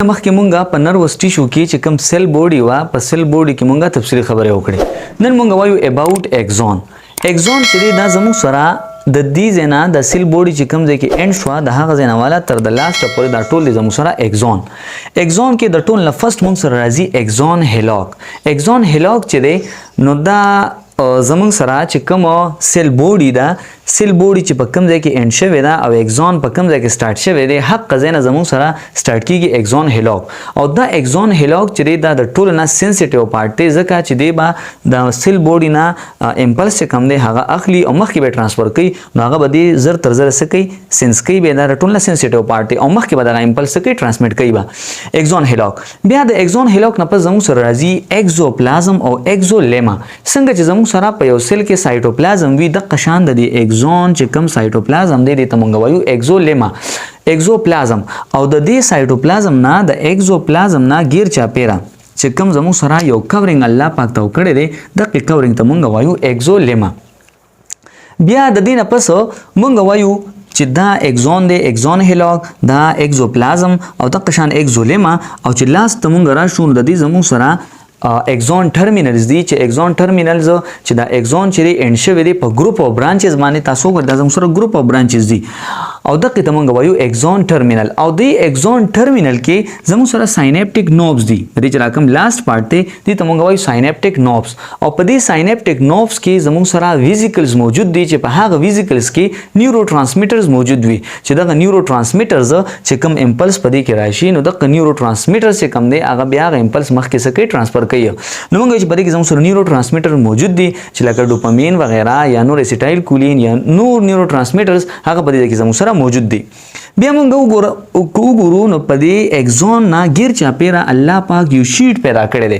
مخکې مونږه په نروس ټیشو کې چې کوم سیل بوډي وا په سیل بوډي کې مونږه تفصیلی خبره وکړې. نن مونږ وایو اباوت اکزون. اکزون چې دا زموږ سره د دې زینا د سیل بوډي چې کوم ځای کې انډ شو د هغه زینا والا تر د لاست پورې دا ټول زموږ سره اکزون. اکزون کې د ټول نه فرست مونږ سره راځي اکزون هیلاک. اکزون هیلاک چې دی نو دا زمونږ سره چې کوم سیل بوډي دا سیل بوډي چې په کوم ځای کې انډ شوی دا او اکزون په کوم ځای کې سٹارټ شوی دی حق ځای زمونږ سره سٹارټ کیږي اکزون هیلاک. او دا اکزون هیلاک چې دا د ټول نه سنسټیو پارت دی ځکه چې دی با د سیل بوډي نه امپلس چې کوم دی هغه اخلي او مخکې به ترانسفر کوي نو هغه به دی زر تر زر سکی سنس کوي به دا ټول نه سنسټیو پارت دی او مخکې به دا امپلس کوي ترانسمیټ کوي با اکزون هیلاک. بیا د اکزون هیلاک نه پس زموږ سره راځي اکزوپلازم او اکزولیما. څنګه چې زموږ سره په یو سیل کې سایټوپلازم وي د قشان د اکزون چې کوم سایټوپلازم دی ته مونږ وایو اکزولیما اکزوپلازم. او د دې سایټوپلازم نه د اکزوپلازم نه غیر چاپیرا چې کوم زموږ سره یو کورینګ الله پاک ته وکړی دی د کورینګ ته مونږ وایو اکزولیما. بیا د دې نه پس مونږ وایو چې دا اکزون دی اکزون هیلاک دا اکزوپلازم او د قشان اکزولیما او چې لاست مونږ راشو د دې زموږ سره اکزون ټرمینلز دي چې اکزون ټرمینلز چې دا اکزون چې انډ شوی دی په ګروپ اف برانچز باندې تاسو ګور دا زموږ سره ګروپ اف برانچز دي او دغه ته مونږ وایو اکزون ټرمینل. او د اکزون ټرمینل کې زموږ سره ساینپټیک نوبز دي د دې چې کوم لاست پارت دی ته مونږ وایو ساینپټیک نوبز. او په دې ساینپټیک نوبز کې زموږ سره ویزیکلز موجود دي چې په هغه ویزیکلز کې نیورو ټرانسمیټرز موجود وي چې دغه نیورو ټرانسمیټرز چې کوم امپلس په دې کې راشي نو دغه نیورو ټرانسمیټرز چې کوم دی هغه بیا هغه امپلس مخکې سکه ترانسفر کوي. نو موږ چې په دې کې زموږ سره نیورو ټرانسمیټر موجود دي چې لکه ډوپامین وغیرہ یا نور اسیټایل کولین یا نور نیورو ټرانسمیټرز هغه په دې کې زموږ سره موجود دي. بیا موږ وګورو نو په دې اکزون نه غیر چاپیرا الله پاک یو شیټ پیدا کړی دی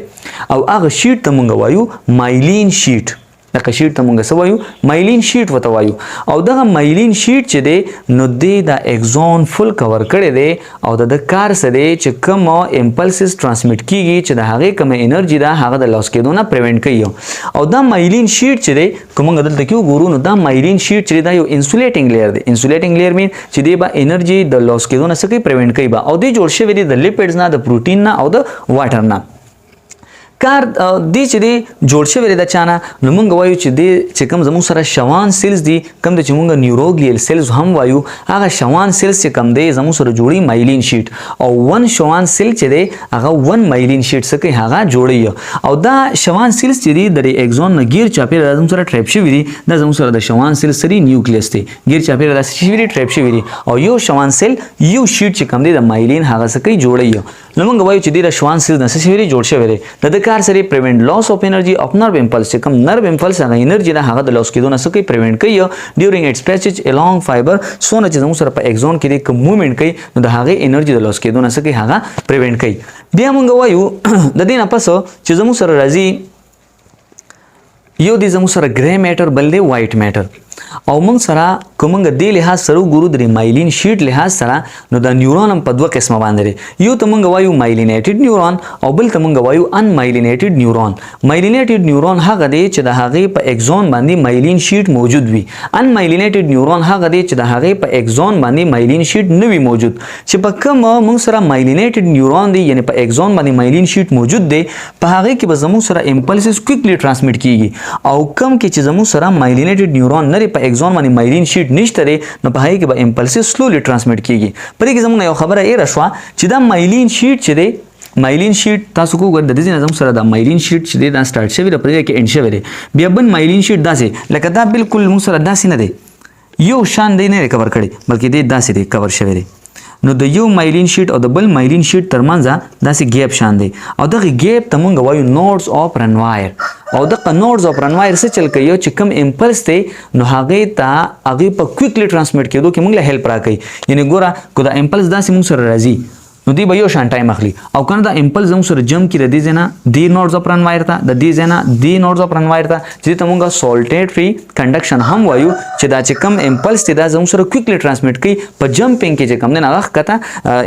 او هغه شیټ ته موږ وایو مایلین شیټ. دغه شیټ ته موږ څه وایو مایلین شیټ وته وایو. او دغه مایلین شیټ چې دی نو د اکزون فل کور کړی دی او د کار سره دی چې کوم امپلسز ترانسمیټ کیږي چې د هغه کوم انرژي دا هغه د لاس کېدو نه پریونټ کوي. او دا مایلین شیټ چې دی کوم دلته کې وګورو نو دا مایلین شیټ چې دا یو انسولیټینګ لیر دی. انسولیټینګ لیر مین چې دی با انرژي د لاس کېدو نه سکی پریونټ کوي با او دی جوړ شوی دی د لیپیډز نه د پروتین نه او د واټر نه. کار دی چې دی جوړ شوی دی د چانه نو مونږ وایو چې دی چې کوم زموږ سره شوان سیلز دي کوم د چې مونږ نیوروګلیل سیلز هم وایو هغه شوان سیلز چې کوم دی زموږ سره جوړي مایلین شیټ او ون شوان سیل چې دی هغه ون مایلین شیټ څخه هغه جوړي. او دا شوان سیلز چې دی د اکزون نه غیر چاپیره زموږ سره ټریپ شوی دي د زموږ سره د شوان سیل سری نیوکلیس دی غیر چاپیره د شوی دی ټریپ شوی دي او یو شوان سیل یو شیټ چې کوم دی د مایلین هغه څخه جوړي. نو مونږ وایو چې د شوان سیل نه شوی دی جوړ شوی دی د کار سره prevent loss of energy of nerve impulse چې کوم نرو امپلس هغه انرژي دا هغه د لاس کېدو نه سکی پریونټ کوي during its passage along fiber سونه چې زموږ سره په اکزون کې کوم موومېنټ کوي نو د هغه انرژي د لاس کېدو نه سکی هغه پریونټ کوي. بیا مونږ وایو د دې نه پس چې زموږ سره راځي یو د زموږ سره ګری میټر بل دی وایټ میټر. او موږ سره کومنګ دی لحاظ سره ګورو د مایلین شیټ لحاظ سره نو د نیورون هم په دوه قسمه باندې یو ته موږ وایو مایلینیټډ نیورون او بل ته موږ وایو ان مایلینیټډ نیورون. مایلینیټډ نیورون هغه دی چې د هغه په اکزون باندې مایلین شیټ موجود وي. ان مایلینیټډ نیورون هغه دی چې د هغه په اکزون باندې مایلین شیټ نه وي موجود. چې په کوم موږ سره مایلینیټډ نیورون دی یعنی په اکزون باندې مایلین شیټ موجود دی په هغه کې به زموږ سره امپلسز کویکلی ترانسمیټ کیږي. او کوم کې چې زموږ سره مایلینیټډ نیورون نه په اکزون باندې مایلین شیټ نشته لري نو په هغه کې به امپلسز سلولی ترانسمیټ کیږي. په دې کې زموږ یو خبره ای راشوه چې دا مایلین شیټ چې دی مایلین شیټ تاسو کو ګر د دې نظم سره دا مایلین شیټ چې دی دا سٹارټ شوی د پرې کې انډ شوی دی. بیا بن مایلین شیټ داسې لکه دا بالکل موږ سره داسې نه دی یو شان دی نه کور کړي بلکې دی داسې دی کور شوی دی. نو د یو مایلین شیټ او د بل مایلین شیټ ترمنځ داسې ګیپ شان دی او دغه ګیپ ته مونږ وایو نوډز اف رنوایر. او دغه نوډز اف رنوایر څه چل کوي چې کوم امپلس دی نو هغه ته هغه په کویکلی ترانسمیټ کېدو کې مونږ له هیلپ راکړي. یعنی ګوره کو دا امپلس داسې مونږ سره راځي نو دی به یو شان ټایم اخلي او کنه دا امپلس زموږ سره جم کې د دې ځنه دی نوډز اف رنوایر ته د دې ځنه دی نوډز اف رنوایر ته چې ته مونږه سولټیټری کنډکشن هم وایو چې دا چې کم امپلس دی دا زموږ سره کویکلی ترانسمیټ کوي په جمپینګ کې چې کم نه هغه کته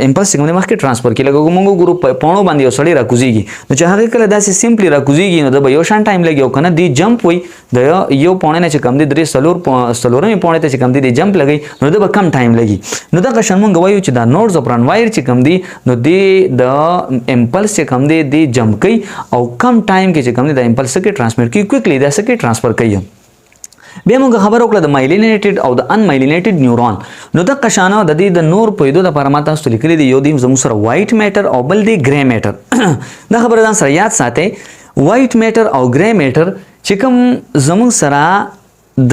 امپلس څنګه مخکې ترانسفر کې لګو مونږ ګورو په پونو باندې یو سړی راکوزيږي نو چې هغه کله داسې سیمپلی راکوزيږي نو د به یو شان ټایم لګي او کنه دی جمپ وي د یو پونه نه چې کم دی درې سلورمې پونه ته چې کم دی جمپ لګي نو د به کم ټایم لګي. نو دا قشن مونږ وایو چې دا نوډز اف رنوایر چې کم دی نو د امپلس چې کوم دی جمپ کوي او کم ټایم کې چې کوم دی د امپلس کې ټرانسمیټ کوي کویکلی دا سکه ټرانسفر کوي بیا موږ خبر وکړه د مایلینیټډ او د ان مایلینیټډ نیورون نو د قشانه د دې د نور په یدو د پرماته ست لیکلي دی یو دی زموږ سره وایټ میټر او بل دی ګری میټر دا خبره ځان سره یاد ساتئ وایټ میټر او ګری میټر چې کوم زموږ سره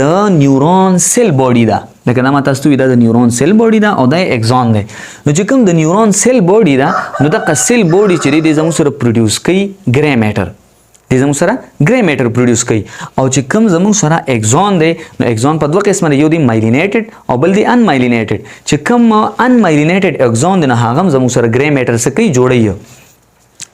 د نیورون سیل باډي دا لکه دا ماته ستو دا د نیورون سیل باډي دا او دا اگزون دی نو چې کوم د نیورون سیل باډي دا نو د سیل باډي چې دی زموږ سره پروډوس کوي ګری میټر د زموږ سره ګری میټر پروډوس کوي او چې کوم زموږ سره اگزون دی نو اگزون په دوه قسمه یو دی مایلینیټډ او بل دی ان مایلینیټډ چې کوم ان مایلینیټډ اگزون دی نه هغه زموږ سره ګری میټر څخه کوي جوړي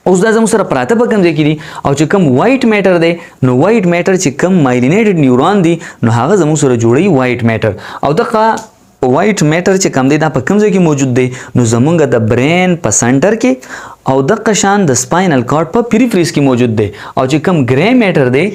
اوس دا زموږ سره پراته په کوم ځای کې دي او چې کوم وایټ میټر دی نو وایټ میټر چې کوم مایلینیټډ نیورون دی نو هغه زموږ سره جوړي وایټ میټر او دغه وایټ میټر چې کوم دی دا په کوم ځای کې موجود دی نو زمونږ د برین په سنټر کې او د قشان د سپاینل کارډ په پیریفریز کې موجود دی او چې کوم ګری میټر دی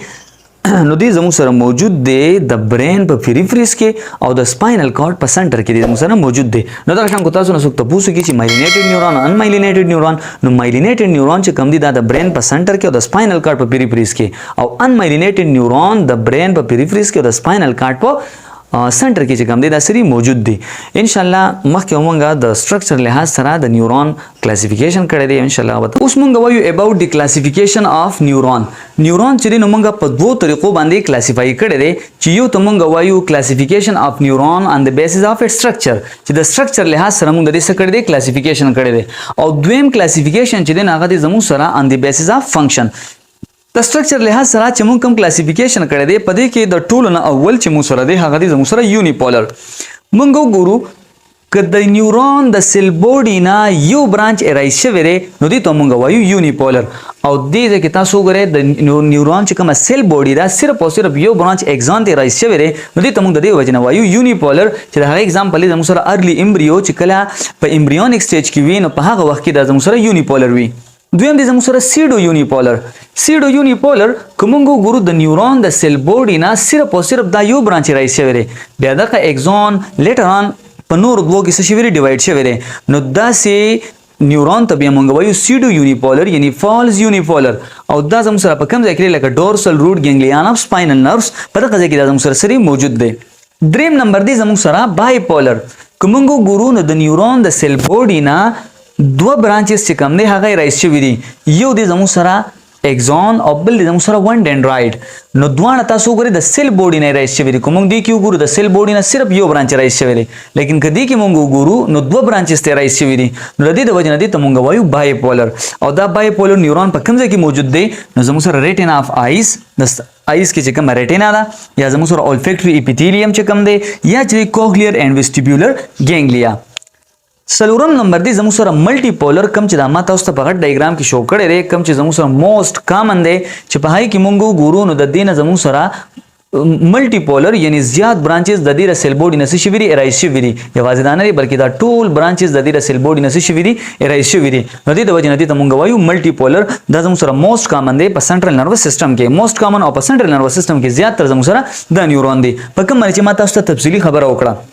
نو دی زموږ سره موجود دی د برین په پیریفریز کې او د سپاینل کارډ په سنټر کې دی زموږ سره موجود دی نو دا شان کو تاسو نه څوک تاسو کې چې مایلینیټډ نیورون ان مایلینیټډ نیورون نو مایلینیټډ نیورون چې کوم دی دا د برین په سنټر کې او د سپاینل کارډ په پیریفریز کې او ان مایلینیټډ نیورون د برین په پیریفریز کې او د سپاینل کارډ په سنټر کې چې کوم دی دا سری موجود دی ان شاء الله مخکې موږ د سټرکچر لحاظ سره د نیورون کلاسیفیکیشن کړی دی ان شاء الله اوس موږ وایو اباوت دی کلاسیفیکیشن اف نیورون نیورون چې نو موږ په دوه طریقو باندې کلاسیفای کړی دی چې یو ته موږ وایو کلاسیفیکیشن اف نیورون آن د بیسس اف اټ سټرکچر چې د سټرکچر لحاظ سره موږ د دې څه کړی دی کلاسیفیکیشن کړی دی او دویم کلاسیفیکیشن چې دی هغه د زموږ سره آن د بیسس اف فنکشن د سټرکچر لحاظ سره چې موږ کوم کلاسیفیکیشن کړی دی په دې کې د ټولو نه اول چې موږ سره دی هغه دی زموږ سره یونیپولر موږ وګورو که د نیورون د سیل باډي نه یو برانچ ارایز شوی دی نو دې ته موږ وایو یونیپولر او دې کې تاسو وګورئ د نیورون چې کوم سیل باډي دا صرف او صرف یو برانچ اگزون ته ارایز شوی دی نو دې ته موږ د دې وجه نه وایو یونیپولر چې د هغه اگزامپل زموږ سره ارلی امبریو چې کله په امبریونیک سټیج کې وي نو په هغه وخت کې د زموږ سره یونیپولر وي دویم دی زموږ سره سیډو یونیپولر کومنګو ګورو د نیورون د سیل باډي نه صرف او صرف دا یو برانچ راځي شوی دی بیا دغه اگزون لیټر آن په نور دوه کې څه شوی دی ډیوایډ شوی دی نو دا سي نیورون ته بیا موږ وایو سیډو یونیپولر یعنی فالز یونیپولر او دا زموږ سره په کوم ځای کې لکه ډورسل روټ ګینګلیان اف سپاینل نروس په دغه ځای کې دا زموږ سره سری موجود دی دریم نمبر دی زموږ سره بایپولر کومنګو ګورو نو د نیورون د سیل باډي نه دوه برانچز چې کوم دی هغه رایز شوی دي یو دی زموږ سره اگزون او بل دی زموږ سره ون ډنډرایډ نو دواړه تاسو وګورئ د سیل باډي نه رایز شوی دي کوم دی کې وګورو د سیل باډي نه صرف یو برانچ رایز شوی دی لیکن کدی کې موږ وګورو نو دوه برانچز ته رایز شوی دي نو د دې د وجه نه دی ته موږ وایو بایپولر او دا بایپولر نیورون په کوم ځای کې موجود دی نو زموږ سره ریټینا اف آیز آیز کې چې کوم ریټینا ده یا زموږ سره اولفیکټری اپیتیلیوم چې کوم دی یا چې کوکلیئر اینڈ ویسټیبولر ګینګلیا سلورم نمبر دی زموږ سره ملټي پولر کم چې د ما تاسو ته په غټ ډایګرام کې شو کړی دی کم چې زموږ سره موست کامن دی چې په هغې کې موږ ګورو نو د دې نه زموږ سره ملټي پولر یعنی زیات برانچز د دې سیل باډي نه څه شوي دي ارایز شوي دي یوازې دا نه دي بلکې دا ټول برانچز د دې سیل باډي نه څه شوي دي ارایز شوي دي نو دې د وجې نه دې ته موږ وایو ملټي پولر دا زموږ سره موست کامن دی په سنټرل نروس سیسټم کې موست کامن او په سنټرل نروس سیسټم کې زیات تر زموږ سره دا نیورون دی په کوم باندې چې ما تاسو ته تفصیلي خبره وکړه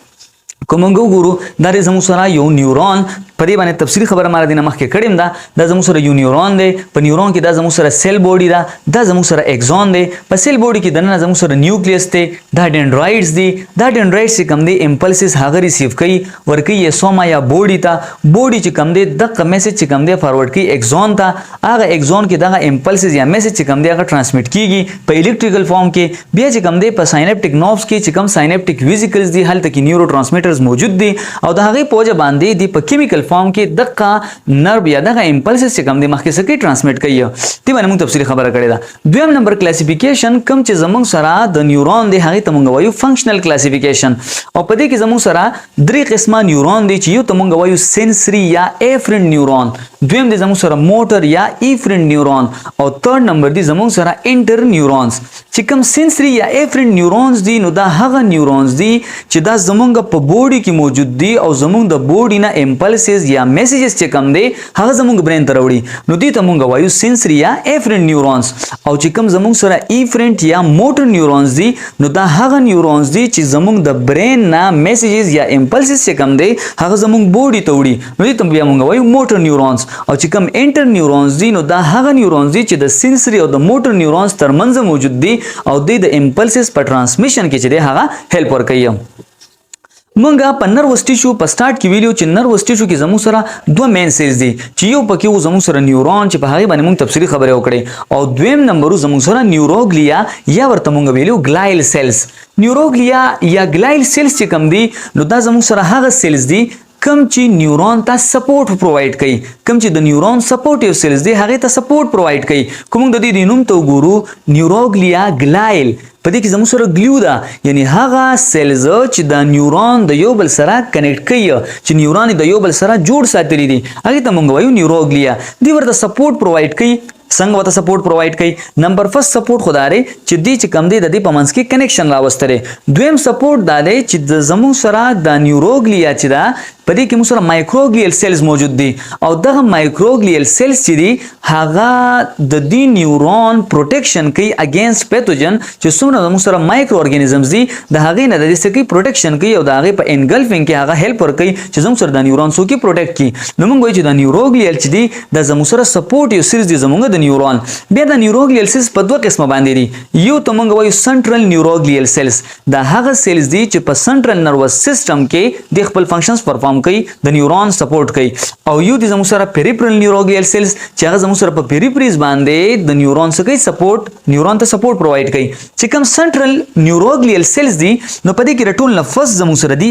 کومنګو ګورو دا زموږ سره یو نیورون په دې باندې تفصیلی خبره ماره دینه مخکې کړم دا زموږ سره یو نیورون دی په نیورون کې دا زموږ سره سیل باډي دا زموږ سره اگزون دی په سیل باډي کې دنه زموږ سره نیوکلیس دی دا ډنډرایډز دی دا ډنډرایډز چې کوم دی امپلسز هغه ریسیو کوي ورکوي یې سوما یا باډي ته باډي چې کوم دی دغه میسج چې کوم دی فارورډ کوي اگزون ته هغه اگزون کې دغه امپلسز یا میسج چې کوم دی هغه ټرانسمیټ کیږي په الکتریکل فارم کې بیا چې کوم دی په ساینپټیک نوبس کې چې کوم ساینپټیک ویزیکلز دی هلته کې نیورو ټرانسمیټرز موجود دي او د هغې په وجه باندې دی په کیمیکل فارم کې دغه نرو یا دغه امپلسز چې کوم دی مخکې څه کوي ټرانسمیټ کوي دې باندې موږ تفصیلي خبره کړې ده دویم نمبر کلاسیفیکیشن کوم چې زموږ سره د نیورون دی هغې ته موږ وایو فنکشنل کلاسیفیکیشن او په دې کې زموږ سره درې قسمه نیورون دی چې یو ته موږ وایو سینسري یا افرنٹ نیورون دویم دی زموږ سره موټر یا افرنٹ نیورون او تھرد نمبر دی زموږ سره انټر نیورونز چې کوم سینسري یا افرنٹ نیورونز دی نو دا هغه نیورونز دی چې دا زموږ په باډي کې موجود دي او زموږ د باډي نه امپلسز impulses یا messages چې کم دی هغه زمونږ برین ته راوړي نو دې ته مونږ وایو sensory یا efferent neurons او چې کم زمونږ سره efferent یا motor neurons دي نو دا هغه neurons دي چې زمونږ د برین نه messages یا impulses چې کم دی هغه زمونږ بوډي ته وړي نو دې ته بیا مونږ وایو motor neurons او چې کم inter neurons دي نو دا هغه neurons دي چې د sensory او د motor neurons ترمنځ موجود دي او د impulses په transmission کې چې دی هغه help ورکوي مونږه په نروس ټیشو په سٹارټ کې ویلو چې نروس ټیشو کې زموږ سره دوه مین سیلز دي چې یو پکې و زموږ سره نیورون چې په هغه باندې مونږ تفصیلی خبرې وکړې او دویم نمبر زموږ سره نیوروګلیا یا ورته مونږ ویلو ګلایل سیلز نیوروګلیا یا ګلایل سیلز چې کوم دي نو دا زموږ سره هغه سیلز دي کم چې نیورون ته سپورټ پرووایډ کوي کم چې د نیورون سپورټیو سیلز دي هغه ته سپورټ پرووایډ کوي کوم د دې نوم ته وګورو نیوروګلیا ګلایل په دې کې زموږ سره ګلیو ده یعنی هغه سیلز چې د نیورون د یو بل سره کنیکټ کوي چې نیورون د یو بل سره جوړ ساتلي دي هغه ته مونږ وایو نیوروګلیا دی ورته سپورټ پرووایډ کوي څنګه وته سپورټ پرووایډ کوي نمبر فرست سپورټ خدای چې دی چې کم دی د دې په منځ کې کنیکشن راوستره دویم سپورټ دا دی چې د زموږ سره د نیوروګلیا چې دا په دې کې موږ سره مایکروګلیل سیلز موجود دي او دغه مایکروګلیل سیلز چې دي هغه د دې نیورون پروټیکشن کوي اگینست پیتوجن چې څومره موږ سره مایکرو ارګانیزمز دي د هغه نه د دې سکی پروټیکشن کوي او د هغه په انګلفینګ کې هغه هیلپ ورکوي چې زموږ سره د نیورون سو کې پروټیکټ کی نو موږ وایو چې د نیوروګلیل چې دي د زموږ سره سپورټ یو سیلز دي زموږ د نیورون بیا د نیوروګلیل سیلز په دوه قسمه باندې دي یو ته موږ وایو سنټرل نیوروګلیل سیلز دا هغه سیلز دي چې په سنټرل نروس سیستم کې د خپل فنکشنز پرفارم کوي د نیورون سپورټ کوي او یو د زموږ سره پیریفرل نیوروګلیل سیلز چې هغه زموږ سره په پیریفریز باندې د نیورون سره کوي سپورټ نیورون ته سپورټ پرووایډ کوي چې کوم سنټرل نیوروګلیل سیلز دي نو په دې کې رټول نه فرست زموږ سره دي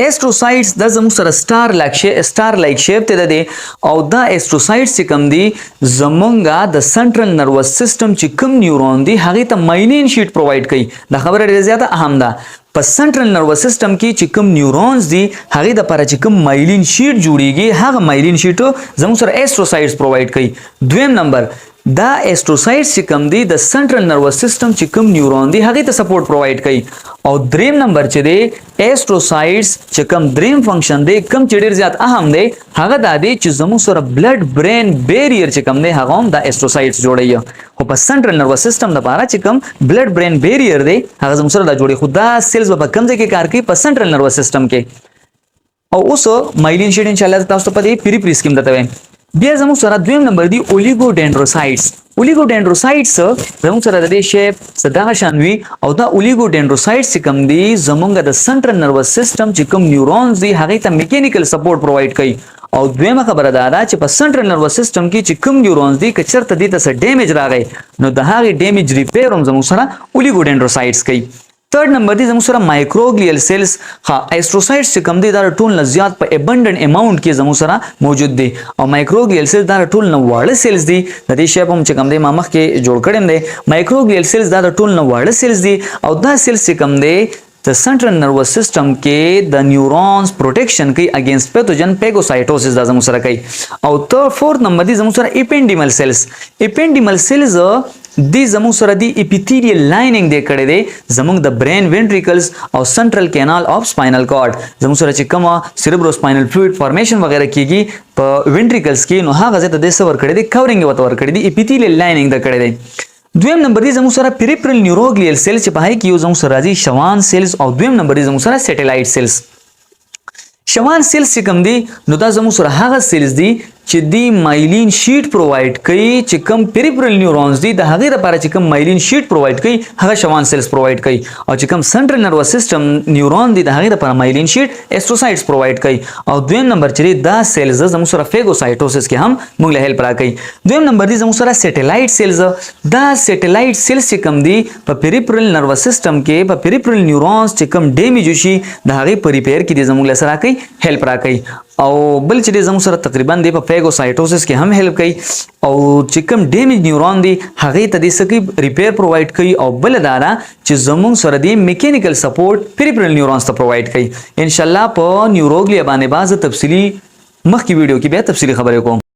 ایسټروسایټس دا زموږ سره سٹار لایک شیپ ته ده او دا ایسټروسایټس چې کوم دي زمونږه د سنټرل نروس سیستم چې کوم نیورون دي هغه ته مایلین شیټ پرووایډ کوي دا خبره ډیره زیاته اهم ده په سنټرل نروس سیستم کې چې کوم نیورونز دي هغه د لپاره چې کوم مایلین شیټ جوړیږي هغه مایلین شیټ زموږ سره ایسټروسایټس پرووایډ کوي دویم نمبر دا ایسټروسایټس چې کوم دي د سنټرل نروس سیستم چې کوم نیورون دي هغه ته سپورټ پرووایډ کوي او دریم نمبر چې دی ایسټروسایټس چې کوم دریم فنکشن دی کوم چې ډیر زیات اهم دی هغه دا دی چې زموږ سره بلډ برین بیریر چې کوم دی هغه هم د ایسټروسایټس جوړي خو په سنټرل نروس سیستم لپاره چې کوم بلډ برین بیریر دی هغه زموږ سره دا جوړي خو دا سیلز په کوم ځای کې کار کوي په سنټرل نروس سیستم کې او اوس مایلین شیټ ان شاء الله تاسو ته په پیری سکیم دته بیا زموږ سره دویم نمبر دی اولیګوډندروسایټس زموږ سره د دې شیپ صدغه شانوي او دا اولیګوډندروسایټس چې کوم دي زموږ د سنټرل نروس سیستم چې کوم نیورونز دي هغه ته میکانیکل سپورټ پرووایډ کوي او دویمه خبره دا ده چې په سنټرل نروس سیستم کې چې کوم نیورونز دي کچرته دي ته ډیمیج راغی نو د هغه ډیمیج ریپیر هم زموږ سره اولیګوډندروسایټس کوي third number the زموږ سره مایکروګلیل سیلز ایسټروسایټس چې کوم دي دا ټول نه زیات په ابندنت اماونت کې زموږ سره موجود دي او مایکروګلیل سیلز دا ټول نه واړه سیلز دي د دې شیپ هم چې کوم دي ما مخ کې جوړ کړم دي مایکروګلیل سیلز دا ټول نه واړه سیلز دي او دا سیلز چې کوم دي د سنټرل نروس سیستم کې د نیورونز پروټیکشن کوي اگینست پیتوجن پیګوسایټوسس دا زموږ سره کوي او فورث نمبر دی زموږ سره اپینډیمل سیلز دی زموږ سره دی اپیتھیلیل لایننګ دی کړی دی زموږ د برین وینټریکلز او سنټرل کینال اف سپاینل کارډ زموږ سره چې کومه سیریبرو سپاینل فلوید فارمیشن وغیرہ کیږي په وینټریکلز کې نو هغه ځای ته د سور کړی دی کورینګ وته ور کړی دی اپیتھیلیل لایننګ دی کړی دی دویم نمبر دی زموږ سره پیریفرل نیوروګلیل سیلز چې په هغه کې یو زموږ سره راځي شوان سیلز او دویم نمبر دی زموږ سره سیټلایټ سیلز شوان سیلز چې کوم دي نو دا زموږ سره هغه سیلز دي چې دی مایلین شیټ پرووایډ کوي چې کوم پیریفرل نیورونز دي د هغه لپاره چې کوم مایلین شیټ پرووایډ کوي هغه شوان سیلز پرووایډ کوي او چې کوم سنټرل نروس سیستم نیورون دي د هغه لپاره مایلین شیټ ایسټروسایټس پرووایډ کوي او دویم نمبر چې دا سیلز زموږ سره فیګوسایټوسس کې هم موږ له هیلپ راکوي دویم نمبر دی زموږ سره سیټلایټ سیلز دا سیټلایټ سیلز چې کوم دي په پیریفرل نروس سیستم کې په پیریفرل نیورونز چې کوم ډیمیج شي د هغه په ریپیر کې د زموږ سره راکوي هیلپ راکوي او بل چې زموږ سره تقریبا دی په فیګوسایټوسس کې هم هیلپ کوي او چې کوم ډیمیج نیورون دی هغه ته د سکی ریپیر پرووایډ کوي او بل دارا چې زموږ سره دی میکانیکل سپورټ پیریفرل نیورونز ته پرووایډ کوي ان شاء الله په نیوروګلیا باندې باز تفصیلی مخکې ویډیو کې بیا تفصیلی خبرې کوم